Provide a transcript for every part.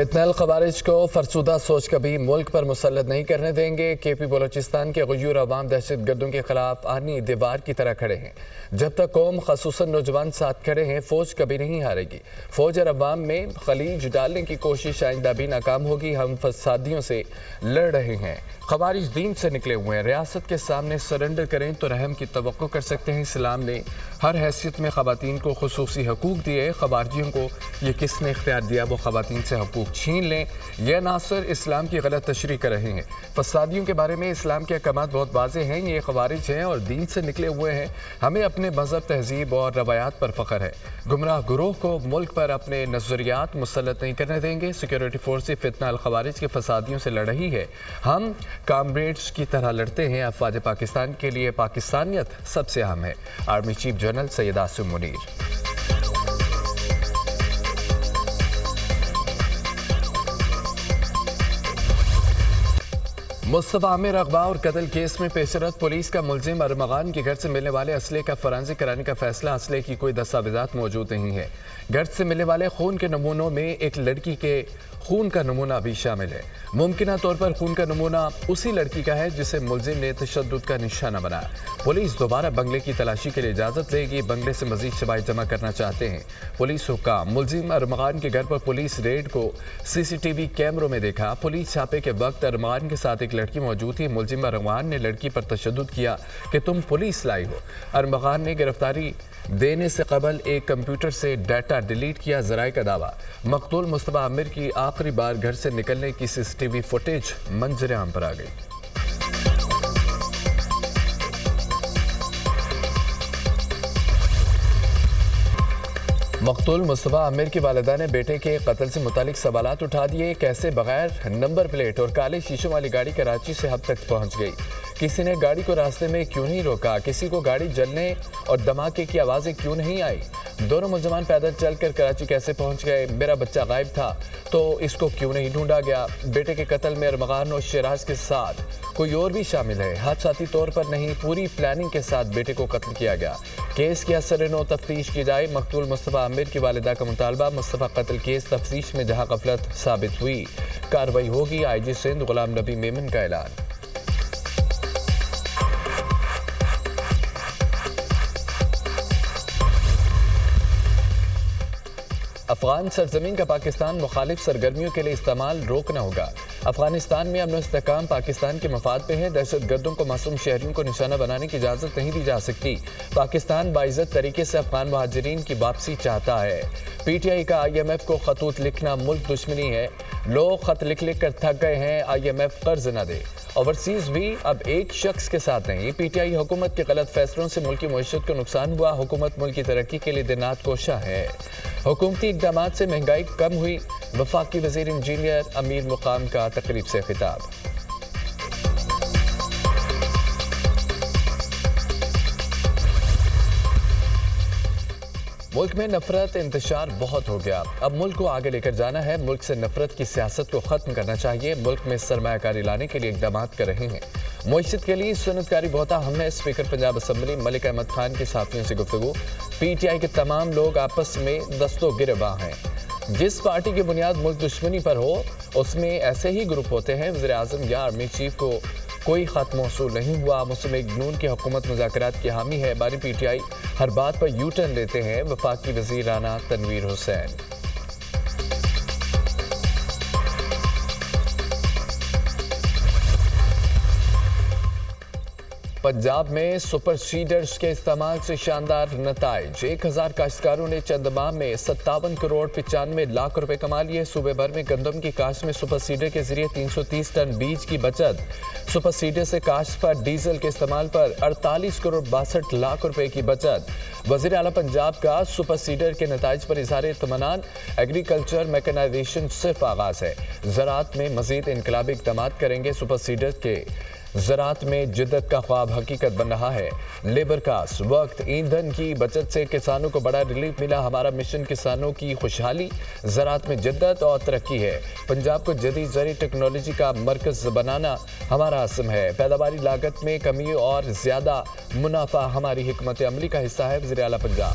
فتنہ الخوارج کو فرسودہ سوچ کبھی ملک پر مسلط نہیں کرنے دیں گے۔ کے پی بلوچستان کے غیور عوام دہشت گردوں کے خلاف آہنی دیوار کی طرح کھڑے ہیں۔ جب تک قوم خصوصاً نوجوان ساتھ کھڑے ہیں، فوج کبھی نہیں ہارے گی۔ فوج اور عوام میں خلیج ڈالنے کی کوشش آئندہ بھی ناکام ہوگی۔ ہم فسادیوں سے لڑ رہے ہیں۔ خوارج دین سے نکلے ہوئے ہیں۔ ریاست کے سامنے سرنڈر کریں تو رحم کی توقع کر سکتے ہیں۔ اسلام نے ہر حیثیت میں خواتین کو خصوصی حقوق دیے۔ خوارجیوں کو یہ کس نے اختیار دیا وہ خواتین سے حقوق چھین لیں؟ یہ عناصر اسلام کی غلط تشریح کر رہے ہیں۔ فسادیوں کے بارے میں اسلام کے احکامات بہت واضح ہیں۔ یہ خوارج ہیں اور دین سے نکلے ہوئے ہیں۔ ہمیں اپنے مذہب، تہذیب اور روایات پر فخر ہے۔ گمراہ گروہ کو ملک پر اپنے نظریات مسلط نہیں کرنے دیں گے۔ سیکیورٹی فورس فتنہ الخوارج کے فسادیوں سے لڑ رہی ہے۔ ہم کامریڈز کی طرح لڑتے ہیں۔ افواج پاکستان کے لیے پاکستانیت سب سے اہم ہے۔ Army chief general Syed Asim Munir. مصطفیٰ عامر اغوا اور قتل کیس میں پیشرفت۔ پولیس کا ملزم ارمغان کے گھر سے ملنے والے اسلحے کا فرانزک کرانے کا فیصلہ۔ اسلحے کی کوئی دستاویزات موجود نہیں ہے۔ گھر سے ملنے والے خون کے نمونوں میں ایک لڑکی کے خون کا نمونہ بھی شامل ہے۔ ممکنہ طور پر خون کا نمونہ اسی لڑکی کا ہے جسے ملزم نے تشدد کا نشانہ بنایا۔ پولیس دوبارہ بنگلے کی تلاشی کے لیے اجازت لے گی۔ بنگلے سے مزید شواہد جمع کرنا چاہتے ہیں پولیس حکام۔ ملزم ارمغان کے گھر پر پولیس ریڈ کو سی ٹی وی کیمروں میں دیکھا۔ پولیس چھاپے کے وقت ارمغان کے ساتھ ایک لڑکی موجود تھی۔ ملزم ارمغان نے لڑکی پر تشدد کیا کہ تم پولیس لائی ہو۔ ارمغان نے گرفتاری دینے سے قبل ایک کمپیوٹر سے ڈیٹا ڈیلیٹ کیا۔ ذرائع کا دعویٰ مقتول مصطفیٰ عامر کی آخری بار گھر سے نکلنے کی سی ٹی وی فوٹیج منظر عام پر آ گئی۔ مقتول مصطفیٰ عامر کی والدہ نے بیٹے کے قتل سے متعلق سوالات اٹھا دیے۔ کیسے بغیر نمبر پلیٹ اور کالے شیشوں والی گاڑی کراچی سے حد تک پہنچ گئی؟ کسی نے گاڑی کو راستے میں کیوں نہیں روکا؟ کسی کو گاڑی جلنے اور دھماکے کی آوازیں کیوں نہیں آئی؟ دونوں ملزمان پیدل چل کر کراچی کیسے پہنچ گئے؟ میرا بچہ غائب تھا تو اس کو کیوں نہیں ڈھونڈا گیا؟ بیٹے کے قتل میں ارمغان اور شیراز کے ساتھ کوئی اور بھی شامل ہے؟ حادثاتی طور پر نہیں، پوری پلاننگ کے ساتھ بیٹے کو قتل کیا گیا۔ کیس کی اثر نو تفتیش کی جائے۔ مقتول مصطفیٰ عامر کی والدہ کا مطالبہ۔ مصطفیٰ قتل کیس تفتیش میں جہاں غفلت ثابت ہوئی کارروائی ہوگی۔ آئی جی سندھ غلام نبی میمن کا اعلان۔ افغان سرزمین کا پاکستان مخالف سرگرمیوں کے لیے استعمال روکنا ہوگا۔ افغانستان میں امن و استحکام پاکستان کے مفاد پہ ہے۔ دہشت گردوں کو معصوم شہریوں کو نشانہ بنانے کی اجازت نہیں دی جا سکتی۔ پاکستان باعزت طریقے سے افغان مہاجرین کی واپسی چاہتا ہے۔ پی ٹی آئی کا آئی ایم ایف کو خطوط لکھنا ملک دشمنی ہے۔ لوگ خط لکھ کر تھک گئے ہیں۔ آئی ایم ایف قرض نہ دے۔ اوورسیز بھی اب ایک شخص کے ساتھ نہیں۔ پی ٹی آئی حکومت کے غلط فیصلوں سے ملکی معیشت کو نقصان ہوا۔ حکومت ملک کی ترقی کے لیے دنات کوشاں ہے۔ حکومتی اقدامات سے مہنگائی کم ہوئی۔ وفاقی وزیر انجینئر امیر مقام کا تقریب سے خطاب۔ ملک میں نفرت انتشار بہت ہو گیا۔ اب ملک کو آگے لے کر جانا ہے۔ ملک سے نفرت کی سیاست کو ختم کرنا چاہیے۔ ملک میں سرمایہ کاری لانے کے لیے اقدامات کر رہے ہیں۔ معیشت کے لیے صنعت کاری بہت اہم ہے۔ اسپیکر پنجاب اسمبلی ملک احمد خان کی صحافیوں سے گفتگو۔ پی ٹی آئی کے تمام لوگ آپس میں دست و گریباں ہیں۔ جس پارٹی کی بنیاد ملک دشمنی پر ہو اس میں ایسے ہی گروپ ہوتے ہیں۔ وزیر اعظم یا آرمی چیف کو کوئی خط موصول نہیں ہوا۔ مسلم لیگ نون کی حکومت مذاکرات کی حامی ہے۔ بانی پی ٹی آئی ہر بات پر یو ٹرن لیتے ہیں۔ وفاقی وزیر رانا تنویر حسین۔ پنجاب میں سپر سیڈرز کے استعمال سے شاندار نتائج۔ 1000 کاشتکاروں نے چند ماہ میں 57 کروڑ 95 لاکھ روپے کما لیے۔ صوبے بھر میں گندم کی کاشت میں سپر سیڈر کے ذریعے 330 ٹن بیج کی بچت۔ سپر سیڈر سے کاشت پر ڈیزل کے استعمال پر 48 کروڑ 62 لاکھ روپے کی بچت۔ وزیر اعلیٰ پنجاب کا سپر سیڈر کے نتائج پر اظہار اطمینان۔ ایگریکلچر میکنائزیشن صرف آغاز ہے۔ زراعت میں مزید انقلابی اقدامات کریں گے۔ سپر سیڈر کے زراعت میں جدت کا خواب حقیقت بن رہا ہے۔ لیبر کاسٹ، وقت، ایندھن کی بچت سے کسانوں کو بڑا ریلیف ملا۔ ہمارا مشن کسانوں کی خوشحالی، زراعت میں جدت اور ترقی ہے۔ پنجاب کو جدید زرعی ٹیکنالوجی کا مرکز بنانا ہمارا عزم ہے۔ پیداواری لاگت میں کمی اور زیادہ منافع ہماری حکمت عملی کا حصہ ہے۔ وزیر اعلیٰ پنجاب۔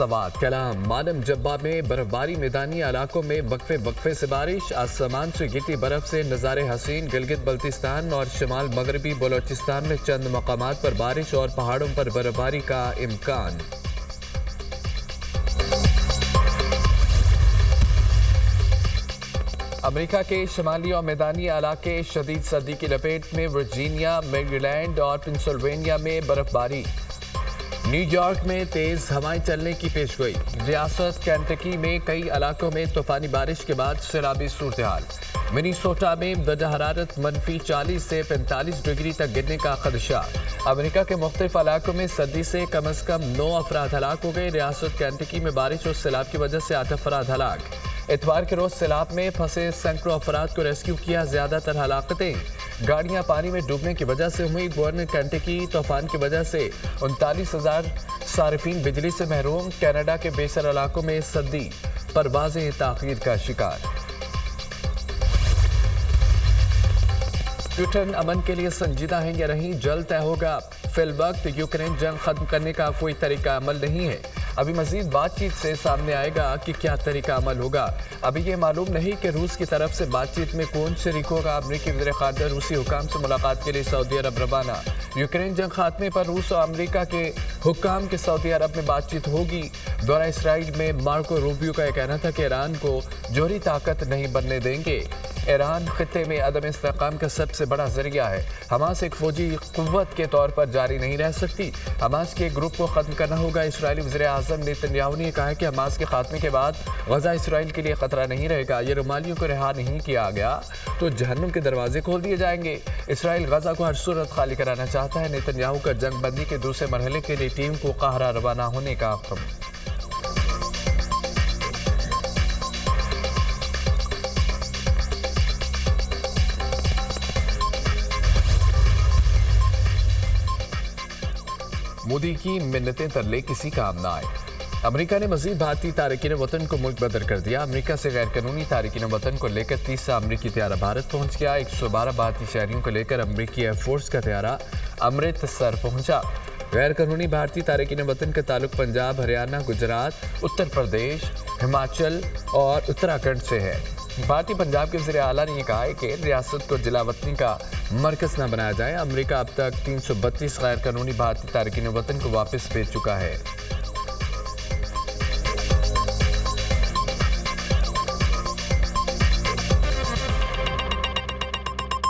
سوات کلام مانم جبہ میں برفباری میدانی علاقوں میں وقفے وقفے سے بارش آسمان سے گرتی برف سے نظارے حسین گلگت بلتستان اور شمال مغربی بلوچستان میں چند مقامات پر بارش اور پہاڑوں پر برفباری کا امکان امریکہ کے شمالی اور میدانی علاقے شدید سردی کی لپیٹ میں ورجینیا میری لینڈ اور پنسلوینیا میں برفباری نیو یارک میں تیز ہوائیں چلنے کی پیشگوئی ریاست کینٹکی میں کئی علاقوں میں طوفانی بارش کے بعد سیلابی صورتحال منیسوٹا میں درجہ حرارت -40 سے 45 ڈگری تک گرنے کا خدشہ امریکہ کے مختلف علاقوں میں سردی سے کم از کم 9 افراد ہلاک ہو گئے ریاست کینٹکی میں بارش اور سیلاب کی وجہ سے 8 افراد ہلاک اتوار کے روز سیلاب میں پھنسے سینکڑوں افراد کو ریسکیو کیا زیادہ تر ہلاکتیں گاڑیاں پانی میں ڈوبنے کی وجہ سے ہوئی گورنر کینٹکی طوفان کی وجہ سے 39,000 صارفین بجلی سے محروم کینیڈا کے بیشتر علاقوں میں سردی پروازیں تاخیر کا شکار پوٹن امن کے لیے سنجیدہ ہیں یا نہیں جلد طے ہوگا فی الوقت یوکرین جنگ ختم کرنے کا کوئی طریقہ عمل نہیں ہے ابھی مزید بات چیت سے سامنے آئے گا کہ کیا طریقہ عمل ہوگا ابھی یہ معلوم نہیں کہ روس کی طرف سے بات چیت میں کون شریک ہوگا امریکی وزیر خارجہ روسی حکام سے ملاقات کے لیے سعودی عرب روانہ یوکرین جنگ خاتمے پر روس اور امریکہ کے حکام کے سعودی عرب میں بات چیت ہوگی دورہ اسرائیل میں مارکو روبیو کا یہ کہنا تھا کہ ایران کو جوہری طاقت نہیں بننے دیں گے ایران خطے میں عدم استحکام کا سب سے بڑا ذریعہ ہے حماس ایک فوجی قوت کے طور پر جاری نہیں رہ سکتی حماس کے گروپ کو ختم کرنا ہوگا اسرائیلی وزیر اعظم نیتن یاہو نے کہا کہ حماس کے خاتمے کے بعد غزہ اسرائیل کے لیے خطرہ نہیں رہے گا یہ رومالیوں کو رہا نہیں کیا گیا تو جہنم کے دروازے کھول دیے جائیں گے اسرائیل غزہ کو ہر صورت خالی کرانا چاہتا ہے نیتن یاہو کا جنگ بندی کے دوسرے مرحلے کے لیے ٹیم کو قاہرہ روانہ ہونے کا حکم مودی کی منتیں ترلے کسی کام نہ آئے امریکہ نے مزید بھارتی تارکین وطن کو ملک بدر کر دیا امریکہ سے غیر قانونی تارکین وطن کو لے کر 30 امریکی طیارہ بھارت پہنچ گیا 112 بھارتی شہریوں کو لے کر امریکی ایئر فورس کا طیارہ امرتسر پہنچا غیر قانونی بھارتی تارکین وطن کا تعلق پنجاب ہریانہ گجرات اتر پردیش ہماچل اور اتراکھنڈ سے ہے بھارتی پنجاب کے وزیر اعلیٰ نے یہ کہا ہے کہ ریاست کو جلا وطنی کا مرکز نہ بنایا جائے امریکہ اب تک 332 غیر قانونی بھارتی تارکین وطن کو واپس بھیج چکا ہے